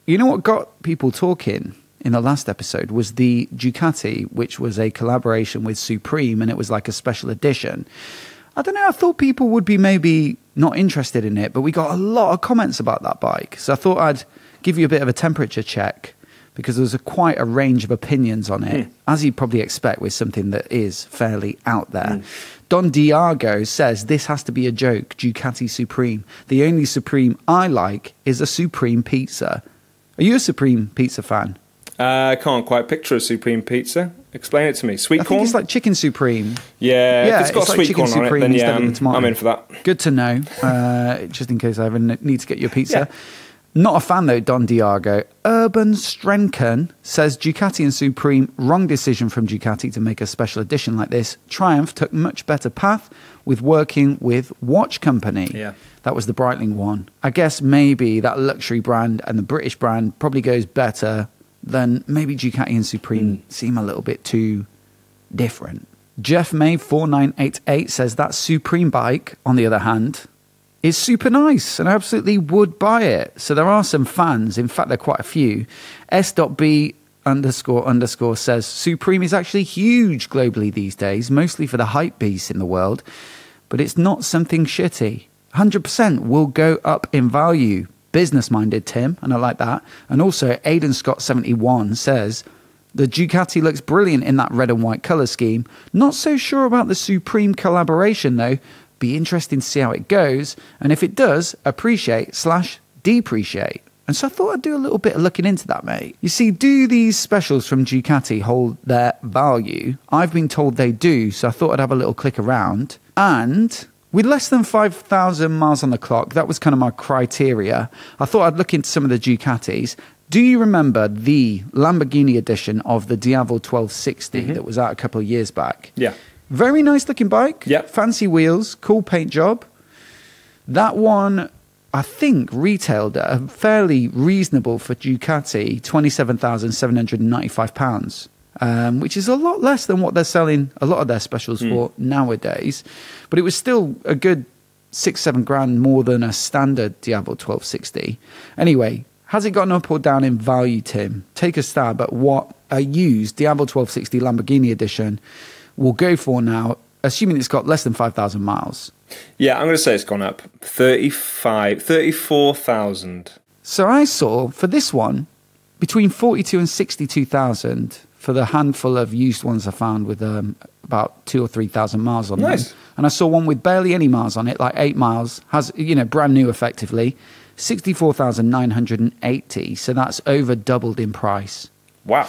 you know what got people talking in the last episode was the Ducati, which was a collaboration with Supreme, and it was like a special edition. I don't know, I thought people would be maybe not interested in it, but we got a lot of comments about that bike. So I thought I'd give you a bit of a temperature check, because there was quite a range of opinions on it, as you'd probably expect with something that is fairly out there. Don Diago says, this has to be a joke, Ducati Supreme. The only Supreme I like is a Supreme pizza. Are you a Supreme pizza fan? I can't quite picture a Supreme pizza. Explain it to me. Sweet corn? I think it's like chicken Supreme. Yeah, if it's got like sweet corn on it, then yeah, I'm in for that. Good to know, just in case I ever need to get you a pizza. Yeah. Not a fan though, Don Diago. Urban Strenken says, Ducati and Supreme, wrong decision from Ducati to make a special edition like this. Triumph took much better path with working with Watch Company. Yeah. That was the Breitling one. I guess maybe that luxury brand and the British brand probably goes better than maybe Ducati and Supreme seem a little bit too different. Jeff May 4988 says that Supreme bike, on the other hand, is super nice and I absolutely would buy it. So there are some fans, in fact there are quite a few. S.B __ says Supreme is actually huge globally these days, mostly for the hype beasts in the world, but it's not something shitty. 100% will go up in value. Business-minded, Tim, and I like that. And also Aidan Scott 71 says the Ducati looks brilliant in that red and white colour scheme. Not so sure about the Supreme collaboration though. Be interesting to see how it goes, and if it does, appreciate/depreciate. And so I thought I'd do a little bit of looking into that, mate. You see, do these specials from Ducati hold their value? I've been told they do, so I thought I'd have a little click around. And with less than 5,000 miles on the clock, that was kind of my criteria. I thought I'd look into some of the Ducatis. Do you remember the Lamborghini edition of the Diavol 1260 that was out a couple of years back? Yeah. Very nice looking bike. Yep. Fancy wheels, cool paint job. That one, I think, retailed at a fairly reasonable for Ducati, £27,795, which is a lot less than what they're selling a lot of their specials for nowadays. But it was still a good 6-7 grand more than a standard Diavol 1260. Anyway, has it gone up or down in value, Tim? Take a stab at what a used Diavol 1260 Lamborghini edition will go for now, assuming it's got less than 5,000 miles. Yeah, I'm going to say it's gone up 34,000. So I saw for this one between 42 and 62,000 for the handful of used ones I found with about 2,000 or 3,000 miles on them. And I saw one with barely any miles on it, like 8 miles, has, you know, brand new effectively, 64,980. So that's over doubled in price. Wow.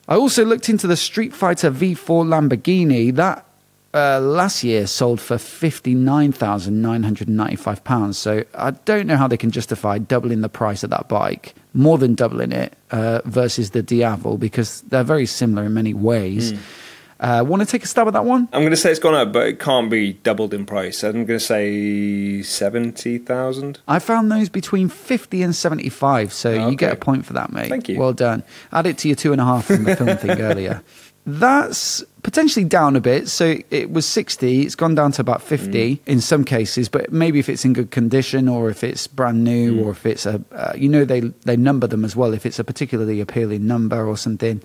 I also looked into the Street Fighter V4 Lamborghini. That last year sold for £59,995. So I don't know how they can justify doubling the price of that bike, more than doubling it, versus the Diavol, because they're very similar in many ways. Want to take a stab at that one? I'm going to say it's gone up, but it can't be doubled in price. I'm going to say 70,000. I found those between 50 and 75, so you get a point for that, mate. Thank you. Well done. Add it to your 2.5 from the film thing earlier. That's potentially down a bit. So it was 60. It's gone down to about 50 in some cases, but maybe if it's in good condition or if it's brand new or if it's a, you know, they number them as well. If it's a particularly appealing number or something,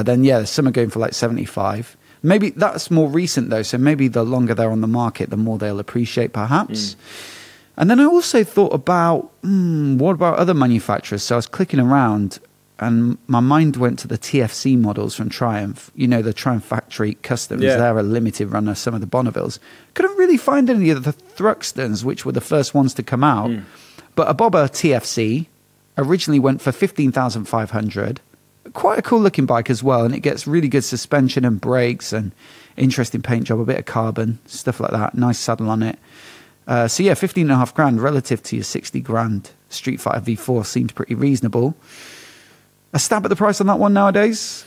then yeah, some are going for like 75. Maybe that's more recent though. So maybe the longer they're on the market, the more they'll appreciate perhaps. And then I also thought about, what about other manufacturers? So I was clicking around and my mind went to the TFC models from Triumph. You know, the Triumph Factory Customs. Yeah. They're a limited runner, some of the Bonnevilles. Couldn't really find any of the Thruxtons, which were the first ones to come out. But a Bobber TFC originally went for 15,500. Quite a cool looking bike as well. And it gets really good suspension and brakes and interesting paint job, a bit of carbon, stuff like that. Nice saddle on it. So yeah, 15.5 grand relative to your 60 grand Street Fighter V4 seems pretty reasonable. A stab at the price on that one nowadays?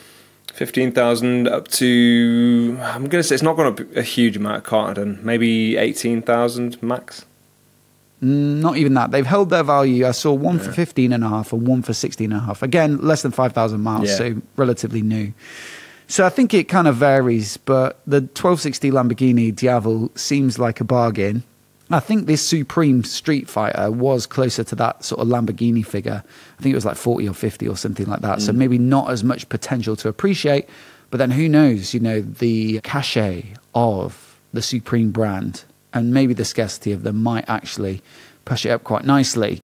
15,000 up to, I'm going to say it's not going to be a huge amount of carton, maybe 18,000 max. Not even that. They've held their value. I saw one for 15.5 and one for 16.5. Again, less than 5,000 miles, so relatively new. So I think it kind of varies, but the 1260 Lamborghini Diavol seems like a bargain. I think this Supreme Street Fighter was closer to that sort of Lamborghini figure. I think it was like 40 or 50 or something like that. So maybe not as much potential to appreciate. But then who knows, the cachet of the Supreme brand and maybe the scarcity of them might actually push it up quite nicely.